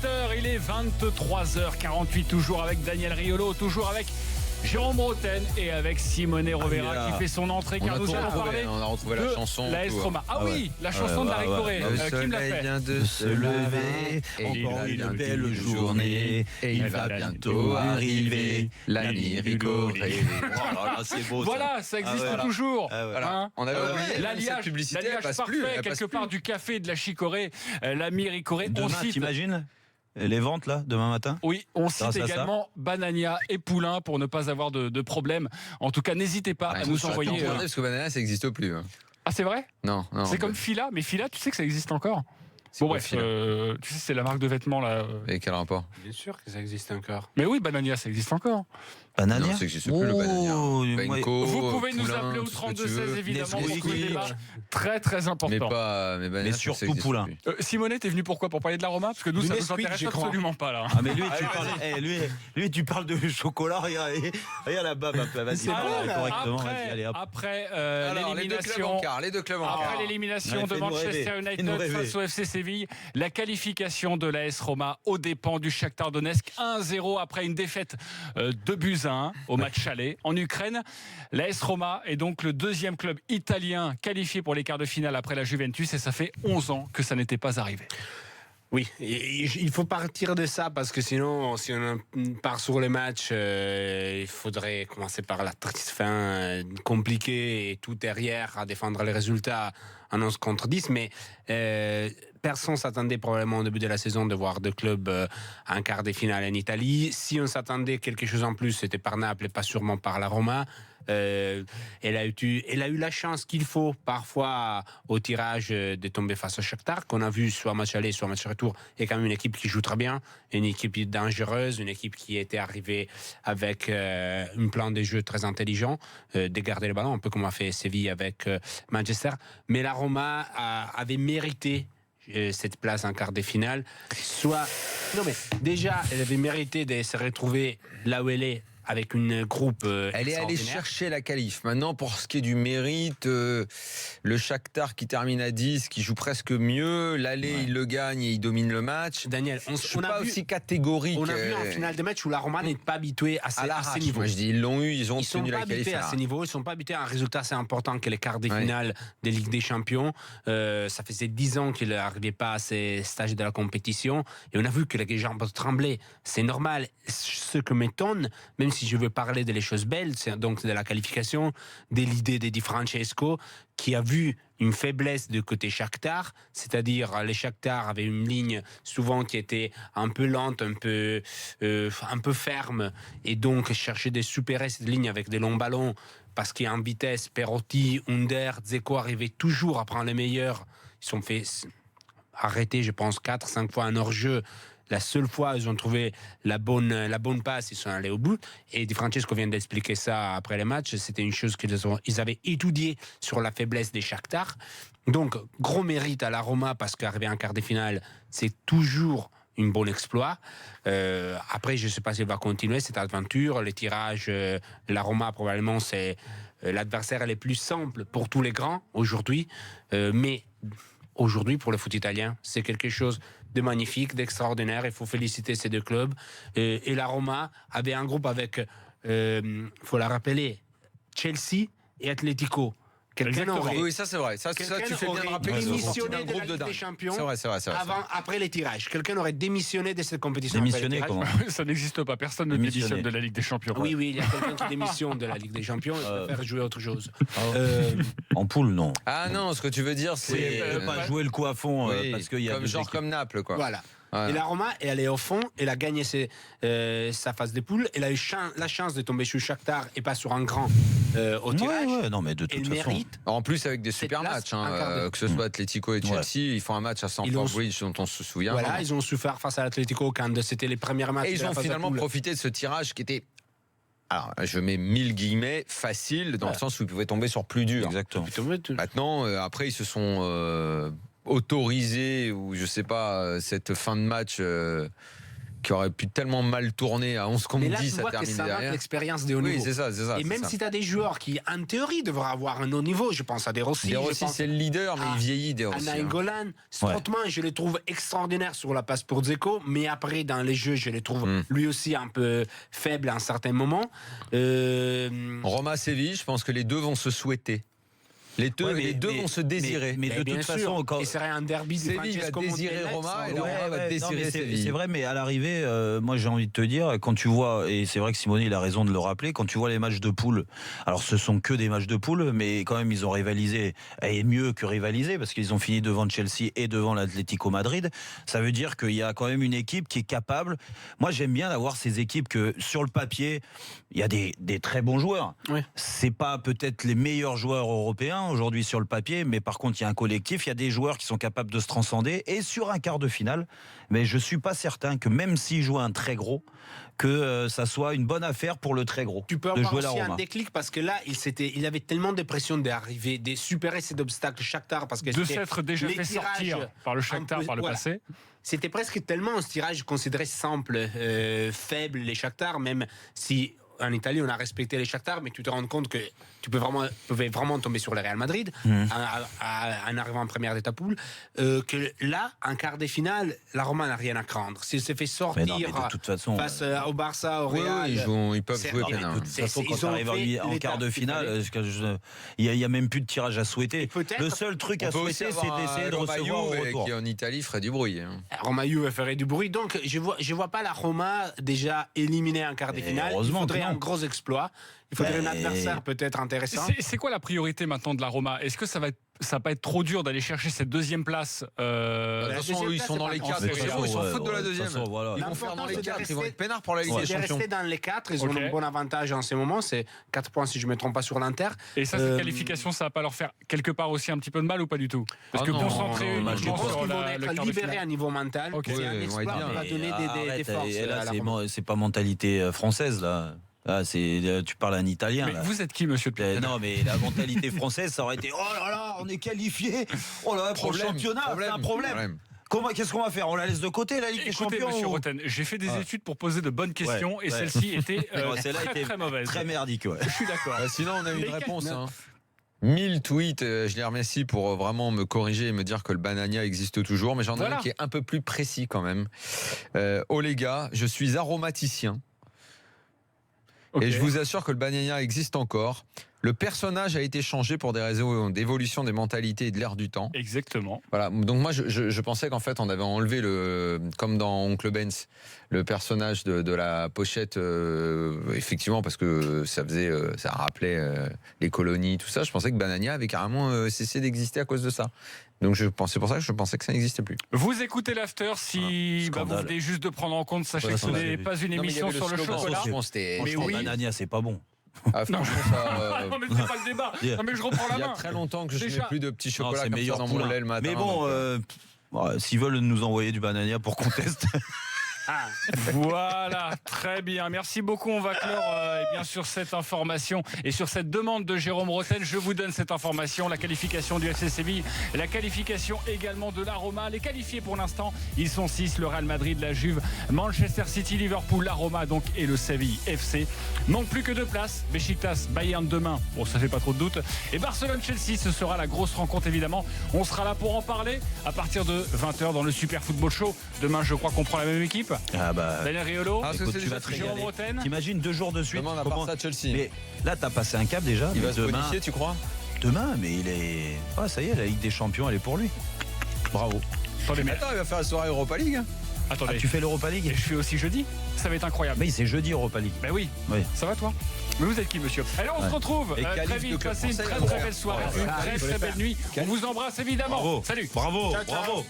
17h, il est 23h48, toujours avec Daniel Riolo, toujours avec Jérôme Bretagne et avec Simone Rovera qui fait son entrée, car nous allons parler on a retrouvé la chanson, de l'AS Roma. Ah oui, la chanson de la Ricoré. Qui me l'a fait? vient de se lever, encore une belle journée, et il va bientôt arriver, l'ami Ricoré. C'est beau. Voilà, ça existe toujours. Voilà. On avait oublié l'alliage, cette publicité, elle passe parfait, plus, elle passe quelque plus. part du café de la Chicorée, l'ami Ricoré. Demain, t'imagines les ventes là, demain matin? Oui, on cite Grâce à également Banania et Poulain pour ne pas avoir de problème. En tout cas, n'hésitez pas à nous envoyer. Parce que Banana, ça n'existe plus. Ah, c'est vrai? Non. C'est comme Fila, mais Fila, tu sais que ça existe encore? Bon, bref, tu sais, c'est la marque de vêtements là. Et quel rapport? Bien sûr que ça existe encore. Mais oui, Banania, ça existe encore. Banania? Non, ça n'existe plus, le Banania. Benko, Vous pouvez nous Poulain, appeler au tout ce que 32 tu veux. 16 évidemment. Nesquik. Beaucoup de débats très très important. Mais Banana, Mais ça surtout existe Poulain. plus. Simone, t'es venu pourquoi? Pour parler de la Roma? Parce que nous, Du ça nous Nesquik, intéresse je crois. absolument pas là. Ah mais lui, tu parles de chocolat, regarde la bave un peu. Vas-y, parle correctement. Allez, hop. Après Alors, les deux clubs en l'élimination. quart, les deux clubs en Après quart. l'élimination Ouais, de fais-nous Manchester rêver. United Fais-nous rêver. face au FC Séville, la qualification de l'AS Roma aux dépens du Shakhtar Donetsk, 1-0 après une défaite 2-1 au match aller en Ukraine. L'AS Roma est donc le deuxième club italien qualifié pour les quarts de finale après la Juventus, et ça fait 11 ans que ça n'était pas arrivé. Oui, il faut partir de ça parce que sinon, si on part sur les matchs, il faudrait commencer par la triste fin compliquée et tout derrière à défendre les résultats en 11 contre 10. Mais personne s'attendait probablement au début de la saison de voir deux clubs en quart de finale en Italie. Si on s'attendait quelque chose en plus, c'était par Naples et pas sûrement par la Roma. Elle a eu la chance qu'il faut parfois au tirage de tomber face au Shakhtar, qu'on a vu soit match aller soit match retour, et quand même une équipe qui joue très bien, une équipe dangereuse, une équipe qui était arrivée avec un plan de jeu très intelligent, de garder le ballon, un peu comme a fait Séville avec Manchester. Mais la Roma avait mérité cette place en quart de finale. Déjà elle avait mérité de se retrouver là où elle est, avec une groupe Elle est allée chercher la qualif. Maintenant, pour ce qui est du mérite, le Shakhtar qui termine à 10, qui joue presque mieux, l'aller, il le gagne et il domine le match. Daniel, Je suis on pas a vu, aussi catégorique. on a vu en finale de match où la Roma n'est pas habituée à ces niveaux. Moi, je dis, ils l'ont eu, ils ont Ils sont obtenu pas la qualif. habitués à ces niveaux, ils sont pas habitués à un résultat assez important que les quarts de finale des Ligues des Champions. Ça faisait 10 ans qu'ils n'arrivaient pas à ces stages de la compétition, et on a vu que les jambes tremblaient. C'est normal. Ce que m'étonne, même si je veux parler de les choses belles, c'est donc de la qualification, de l'idée de Di Francesco, qui a vu une faiblesse de côté Shakhtar, c'est-à-dire les Shakhtar avaient une ligne souvent qui était un peu lente, un peu ferme, et donc chercher de supérer cette ligne avec des longs ballons, parce qu'en vitesse, Perotti, Under, Dzeko arrivaient toujours à prendre les meilleurs. Ils sont fait arrêter, je pense, 4-5 fois un hors-jeu. La seule fois ils ont trouvé la bonne passe, ils sont allés au bout. Et Di Francesco vient d'expliquer ça après les matchs. C'était une chose qu'ils avaient étudiée sur la faiblesse des Shakhtar. Donc, gros mérite à la Roma, parce qu'arriver en quart de finale, c'est toujours un bon exploit. Après, je ne sais pas s'il va continuer cette aventure. Les tirages, la Roma, probablement, c'est l'adversaire le plus simple pour tous les grands aujourd'hui. Mais aujourd'hui, pour le foot italien, c'est quelque chose de magnifique, d'extraordinaire. Il faut féliciter ces deux clubs. Et la Roma avait un groupe avec, faut la rappeler, Chelsea et Atletico. Quelqu'un aurait, Oui, ça c'est vrai. Ça, tu fais bien de rappeler qu'ils ont sorti démissionné un de la groupe de Ligue dingue. des Champions C'est vrai. après les tirages. Quelqu'un aurait démissionné de cette compétition. Démissionné après les tirages. comment? Ça n'existe pas, personne ne démissionne de la Ligue des Champions. Oui, il y a quelqu'un qui démissionne de la Ligue des Champions et préfère jouer autre chose. En poule, non. Ah non, ce que tu veux dire, c'est Pas jouer le coup à fond oui, parce qu'il y a comme Naples, quoi. Voilà. Voilà. Et la Roma, elle est au fond, elle a gagné sa phase de poule, elle a eu la chance de tomber sur Shakhtar et pas sur un grand au tirage. Ouais, non, mais de Elle toute façon. mérite. En plus, avec des super place, matchs, un quart d'heure. que ce soit Atletico et Chelsea, ils font un match à Stamford Bridge dont on se souvient. Voilà, vraiment. ils ont souffert face à l'Atlético quand c'était les premiers matchs. Et de ils la ont phase de finalement poule. profité de ce tirage qui était, alors je mets 1000 guillemets, facile, dans le sens où ils pouvaient tomber sur plus dur. Exactement. Maintenant, après, ils se sont autorisés, ou je sais pas, cette fin de match qui aurait pu tellement mal tourner à 11 contre Mais là, 10, tu ça vois que termine ça manque derrière. l'expérience des hauts niveaux. Oui, c'est ça. Et même si tu as des joueurs qui, en théorie, devraient avoir un haut niveau, je pense à De Rossi, De je Rossi, pense c'est le leader, mais à- il vieillit, De à Rossi. Nainggolan, Strootman, je le trouve extraordinaire sur la passe pour Dzeko, mais après, dans les jeux, je le trouve lui aussi un peu faible à un certain moment. Roma-Séville, je pense que les deux vont se souhaiter. Les deux vont se désirer. Mais de bien toute sûr. façon, quand Et serait un derby de Séville va Francesco désirer Montella, Roma et sans- la Roma va non, désirer mais Séville. c'est vrai, mais à l'arrivée, moi j'ai envie de te dire, quand tu vois, et c'est vrai que Simone il a raison de le rappeler, quand tu vois les matchs de poule, alors ce sont que des matchs de poule, mais quand même ils ont rivalisé, et mieux que rivalisé, parce qu'ils ont fini devant Chelsea et devant l'Atlético Madrid. Ça veut dire qu'il y a quand même une équipe qui est capable. Moi j'aime bien avoir ces équipes que sur le papier, il y a des très bons joueurs. Oui. C'est pas peut-être les meilleurs joueurs européens aujourd'hui sur le papier, mais par contre il y a un collectif, il y a des joueurs qui sont capables de se transcender, et sur un quart de finale, mais je suis pas certain que même s'il joue un très gros, que ça soit une bonne affaire pour le très gros Tu peux de avoir jouer la aussi un Roma. déclic parce que là, il avait tellement de pression d'arriver, de supérer cet obstacle Shakhtar parce que De c'était s'être déjà les fait tirages sortir par le Shakhtar un peu- par le voilà. passé. C'était presque tellement un tirage considéré simple, faible, les Shakhtar, même si en Italie on a respecté les Shakhtar, mais tu te rends compte que tu pouvais vraiment tomber sur le Real Madrid en arrivant en première d'étape poule, que là, en quart de finale, la Roma n'a rien à craindre. S'il se fait Mais sortir non, mais de toute façon, face au Barça, au Oui, Real... ils peuvent c'est- jouer non, mais peinard. de toute façon, quand ils tu ont arrives fait en quart de l'étape qu'il finale, fallait. il y a même plus de tirage à souhaiter. Et peut-être- Le seul truc On à peut aussi souhaiter, c'est avoir d'essayer de Roma recevoir au Juve, retour. qui en Italie ferait du bruit. hein. Roma Juve ferait du bruit, donc je vois pas la Roma déjà éliminée en quart de Et finale. Il heureusement faudrait que non. un gros exploit. Il faudrait un Mais- adversaire peut-être intéressant. C'est quoi la priorité maintenant de la Roma? Est-ce que ça va pas être trop dur d'aller chercher cette deuxième place De toute façon, deuxième ils place, sont c'est dans pas les grand 4, chose. ils s'en Ouais, foutent de la ouais, de toute deuxième. façon, voilà. Ils vont faire dans les L'important, 4, c'est ils vont de être peinards pour la Ligue C'est des de Champions. rester dans les 4, ils ont Ok. un bon avantage en ce moment, c'est 4 points si je ne me trompe pas sur l'Inter. Et ça, cette qualification, ça va pas leur faire quelque part aussi un petit peu de mal ou pas du tout? Parce Ah que non, concentrer non, Je uniquement pense sur qu'ils vont le être quart de libérés finale. à niveau mental. Ok. C'est Oui, un on va exploit dire. qui va donner des Arrête, forces. et là, à la c'est Roma. c'est pas mentalité française, là. Ah, tu parles un italien. Mais là. vous êtes qui, monsieur de Non, mais la mentalité française, ça aurait été oh là là, on est qualifié. Oh là là, pour le championnat, c'est un problème. Qu'est-ce qu'on va faire? On la laisse de côté, la Ligue des Écoutez, Champions monsieur ou- Roten, j'ai fait des Ah. études pour poser de bonnes questions et ouais. celle-ci était Ouais, celle-là très était très mauvaise. Très merdique, ouais. Je suis d'accord. Sinon, on a eu Les une réponse. quatre- hein. 1000 tweets, je les remercie pour vraiment me corriger et me dire que le Banania existe toujours, mais j'en ai Voilà. un qui est un peu plus précis quand même. Oh les gars, je suis aromaticien. Ok. Et je vous assure que le Banania existe encore. Le personnage a été changé pour des raisons d'évolution des mentalités et de l'ère du temps. Exactement. Voilà. Donc moi, je pensais qu'en fait, on avait enlevé comme dans Oncle Benz, le personnage de la pochette, effectivement, parce que ça rappelait les colonies, tout ça. Je pensais que Banania avait carrément cessé d'exister à cause de ça. Donc c'est pour ça que je pensais que ça n'existait plus. Vous écoutez l'after si Voilà, vous scandale. venez juste de prendre en compte, sachez Ouais, que ce ça, n'est j'ai pas une Non, mais il y émission avait sur le slogan, chocolat. franchement, c'était- Mais Franchement, oui. Banania, c'est pas bon. Ah, franchement, ça, Non, mais c'est pas le débat. Non, mais je reprends la il y a main. très longtemps que je Déjà- ne mets plus de petits Non, chocolats c'est comme ça meilleur dans mon poulain. lait le matin. Mais bon, donc, s'ils veulent nous envoyer du Banania pour qu'on teste. Ah, Voilà, très bien. Merci beaucoup. On va clore et bien sur cette information et sur cette demande de Jérôme Roten. Je vous donne cette information. La qualification du FC Séville, la qualification également de la Roma. Les qualifiés pour l'instant, ils sont 6. Le Real Madrid, la Juve, Manchester City, Liverpool, la Roma donc et le Séville FC. Manque plus que 2 places. Beşiktaş, Bayern demain. Bon, ça fait pas trop de doute. Et Barcelone-Chelsea, ce sera la grosse rencontre évidemment. On sera là pour en parler à partir de 20h dans le Super Football Show. Demain, je crois qu'on prend la même équipe. Ah bah. Daniel Riolo, Ah, Écoute, c'est tu déjà vas te fait. Jérôme régaler. Roten. T'imagines 2 jours de suite. Demande à comment- part ça Chelsea. Mais là, t'as passé un cap déjà. Il va mais se demain, bonifier, tu crois? mais il est. Ah, ça y est, la Ligue des Champions, elle est pour lui. Bravo. Attendez, mais Attends, il va faire la soirée Europa League. attendez. Ah, tu fais l'Europa Et League? je fais aussi jeudi. Ça va être incroyable. Mais c'est jeudi Europa League. Ben oui. Oui. Ça va toi? Mais vous êtes qui, monsieur? Allez, on se Ouais. retrouve Et très qualif de vite. club Passez une français, très là, très ouais. belle soirée, Ouais, une très très belle nuit. On vous embrasse évidemment. Bravo. Salut. Bravo. Ciao, ciao. Bravo.